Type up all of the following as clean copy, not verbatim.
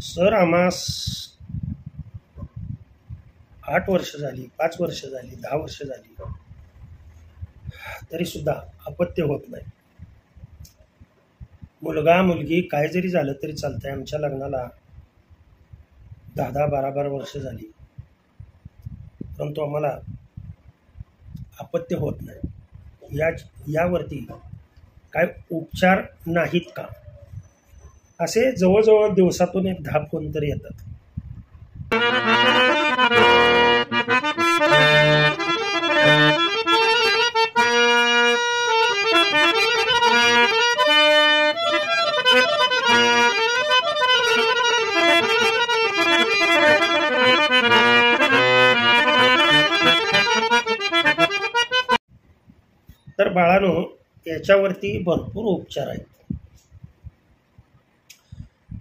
Sir आम्हास 8 वर्ष झाली, 5 वर्ष झाली, 10 वर्ष झाली, तरी सुद्धा अपत्य होत नाही. मुलगा मुलगी काय जरी झालं तरी चालतंय. आमच्या लग्नाला 10-10, 12-12 वर्ष झाली, परंतु आम्हाला अपत्य होत नाही. यावरती काय उपचार नाहीत का? असे जवळजवळ दिवसातून एक 10 फोन तरी येतात. तर बाळांनो, याच्यावरती भरपूर उपचार आहेत.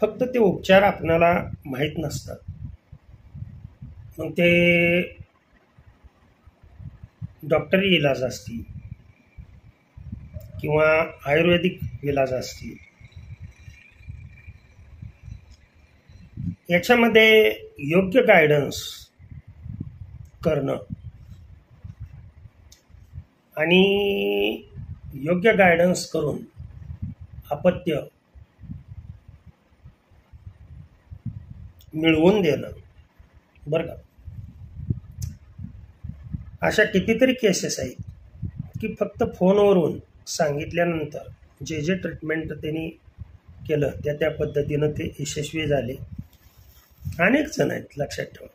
फक्त ते उपचार आपल्याला माहीत नसतात. मग ते डॉक्टरी इलाज असतील किंवा आयुर्वेदिक इलाज असतील, याच्यामध्ये योग्य गायडन्स करणं आणि योग्य गायडन्स करून अपत्य मिळवून देणं. बरं का, अशा कितीतरी केसेस आहेत की फक्त फोनवरून सांगितल्यानंतर जे जे ट्रीटमेंट त्यांनी केलं त्या पद्धतीनं ते यशस्वी झाले. अनेक जण आहेत, लक्षात ठेवा.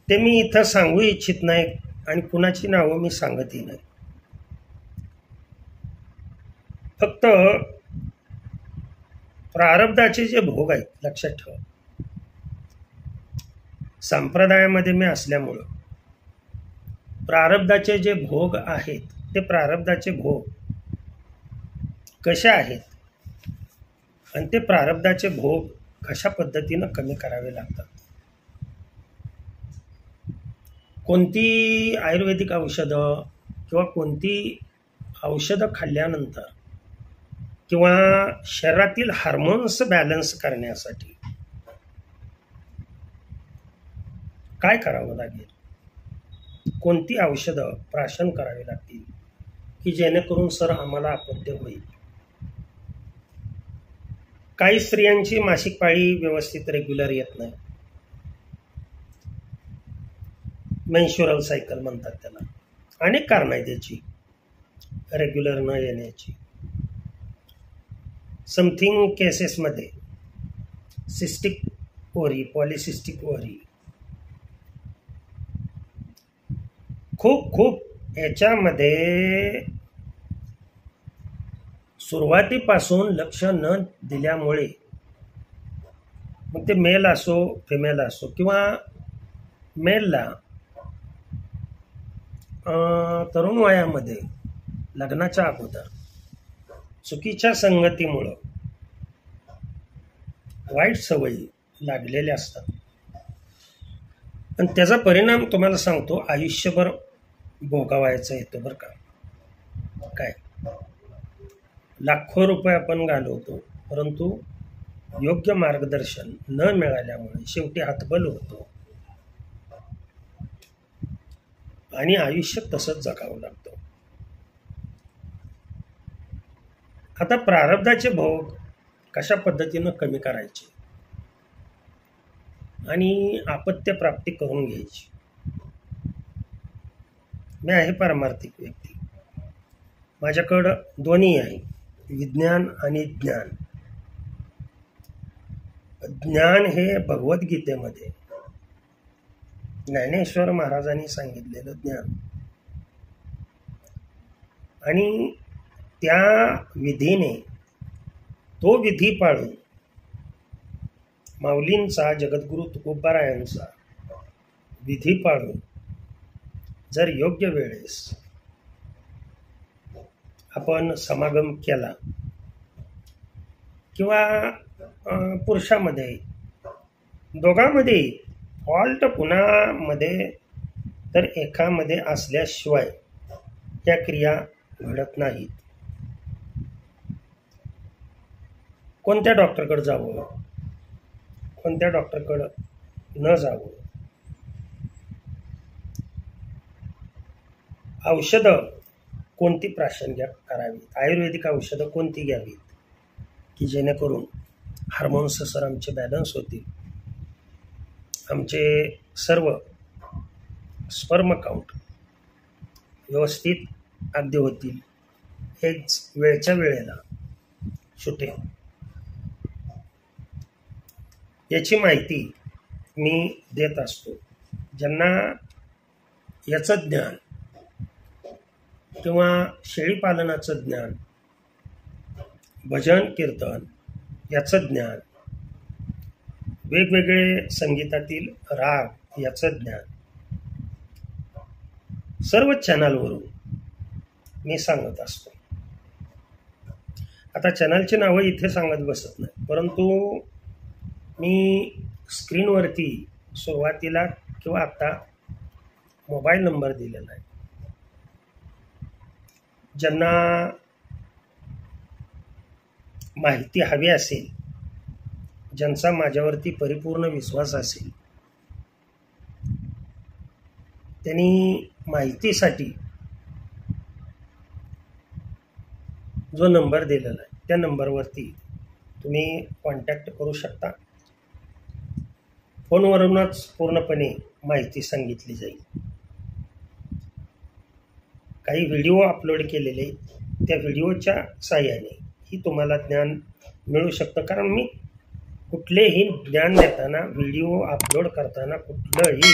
ते मी इथं सांगू इच्छित नाही आणि कुणाची नावं मी सांगतही नाही. फक्त प्रारब्धाचे जे भोग आहेत, लक्षात ठेवा, संप्रदायामध्ये मी असल्यामुळं प्रारब्धाचे जे भोग आहेत ते प्रारब्धाचे भोग कसे आहेत आणि ते प्रारब्धाचे भोग कशा पद्धतीनं कमी करावे लागतात. कोणती आयुर्वेदिक औषधं किंवा कोणती औषधं खाल्ल्यानंतर किंवा शरीरातील हार्मोन्स बॅलन्स करण्यासाठी काय करावं लागेल, कोणती औषधं प्राशन करावी लागतील की जेणेकरून सर आम्हाला अपत्य होईल. काही स्त्रियांची मासिक पाळी व्यवस्थित रेग्युलर येत नाही, मेन्स्ट्रुअल सायकल म्हणतात त्याला. अनेक कारण आहे त्याची रेग्युलर न येण्याची. समथिंग केसेसमध्ये सिस्टिक ओव्हरी, पॉलिसिस्टिक ओव्हरी, खूप याच्यामध्ये सुरुवातीपासून लक्ष न दिल्यामुळे मग ते मेल असो फिमेल असो किंवा मेलला तरुण वयामध्ये लग्नाच्या अगोदर चुकीच्या संगतीमुळं वाईट सवयी लागलेल्या असतात आणि त्याचा परिणाम तुम्हाला सांगतो आयुष्यभर भोगावायचा येतो. बरं का, काय लाखो रुपये आपण घालवतो, परंतु योग्य मार्गदर्शन न मिळाल्यामुळे शेवटी हतबल होतो आणि आयुष्य तसंच जगावं लागतं. आता प्रारब्धाचे भोग कशा पद्धतीनं कमी करायचे आणि अपत्य प्राप्ती करून घ्यायची. मी आहे पारमार्थिक व्यक्ती, माझ्याकडं दोन्ही आहे, विज्ञान आणि ज्ञान. ज्ञान हे भगवद्गीतेमध्ये ज्ञानेश्वर महाराजांनी सांगितलेलं ज्ञान आणि त्या विधीने तो विधी पाळून माऊलींचा, जगद्गुरु तुकोबारायांचा विधी पाळून जर योग्य वेळेस आपण समागम केला किंवा पुरुषामध्ये दोघांमध्ये फॉल्ट कुणामध्ये तर एकामध्ये असल्याशिवाय त्या क्रिया घडत नाहीत. कोणत्या डॉक्टरकडे जावं, कोणत्या डॉक्टरकडं न जावं, औषधं कोणती प्राशंगिक करावीत, आयुर्वेदिक औषधं कोणती घ्यावीत की जेणेकरून हार्मोन्स सर आमचे बॅलन्स होतील, आमचे सर्व स्पर्म काउंट व्यवस्थित अगदी होतील, हेच वेळच्या वेळेला सुटेल, याची माहिती मी देत असतो. ज्यांना याचं ज्ञान किंवा शेळीपालनाचं ज्ञान, भजन कीर्तन याचं ज्ञान, वेगवेगळे संगीतातील राग याचं ज्ञान सर्व चॅनलवरून मी सांगत असतो. आता चॅनलची नावं इथे सांगत बसत नाही, परंतु मी स्क्रीनवरती सुरुवातीला किंवा आता मोबाईल नंबर दिलेला आहे. ज्यांना माहिती हवी असेल, ज्यांचा माझ्यावरती परिपूर्ण विश्वास असेल, त्यांनी माहितीसाठी जो नंबर दिलेला आहे त्या नंबरवरती तुम्ही कॉन्टॅक्ट करू शकता. फोनवरूनच पूर्णपणे माहिती सांगितली जाईल. काही व्हिडिओ अपलोड केलेले, त्या व्हिडिओच्या साहाय्याने ही तुम्हाला ज्ञान मिळू शकतं. कारण मी कुठलेही ज्ञान देताना, व्हिडिओ अपलोड करताना कुठलंही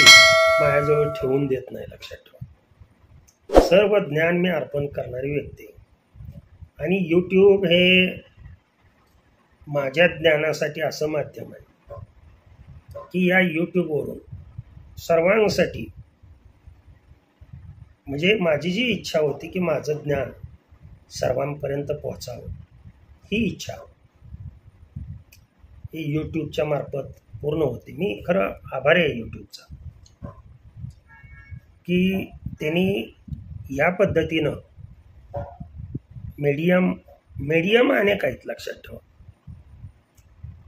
माझ्याजवळ ठेवून देत नाही, लक्षात ठेवा. सर्व ज्ञान मी अर्पण करणारी व्यक्ती. आणि यूट्यूब हे माझ्या ज्ञानासाठी असं माध्यम आहे की या यूट्यूबवरून सर्वांसाठी, म्हणजे माझी जी इच्छा होती की माझं ज्ञान सर्वांपर्यंत पोहोचावं, ही इच्छा ही यूट्यूबच्या मार्फत पूर्ण होते. मी खरं आभारी आहे यूट्यूबचा की त्यांनी या पद्धतीनं मीडियम अनेक आहेत, लक्षात ठेवा,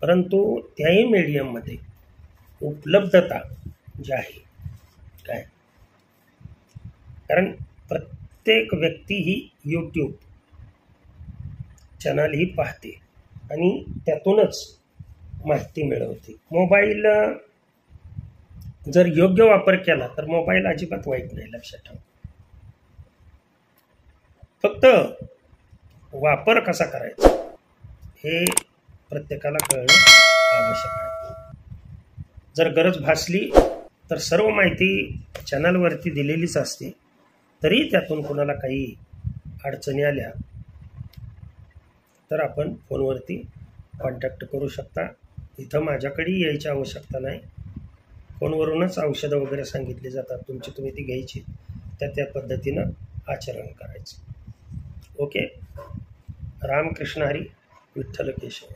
परंतु त्याही मीडियममध्ये उपलब्धता जी आहे काय, कारण प्रत्येक व्यक्ती ही यूट्यूब चॅनल ही पाहते आणि त्यातूनच माहिती मिळवते. मोबाईल जर योग्य वापर केला तर मोबाईल अजिबात वाईट नाही, लक्षात ठेवा. फक्त वापर कसा करायचा हे प्रत्येकाला कळणं आवश्यक आहे. जर गरज भासली तर सर्व माहिती चॅनलवरती दिलेलीच असते, तरी त्यातून कोणाला काही अडचणी आल्या तर आपण फोनवरती कॉन्टॅक्ट करू शकता. इथं माझ्याकडे यायची आवश्यकता नाही, फोनवरूनच औषधं वगैरे सांगितली जातात, तुमची तुम्ही ती घ्यायची, त्या पद्धतीनं आचरण करायचं. ओके. रामकृष्ण हरी, विठ्ठल केशव.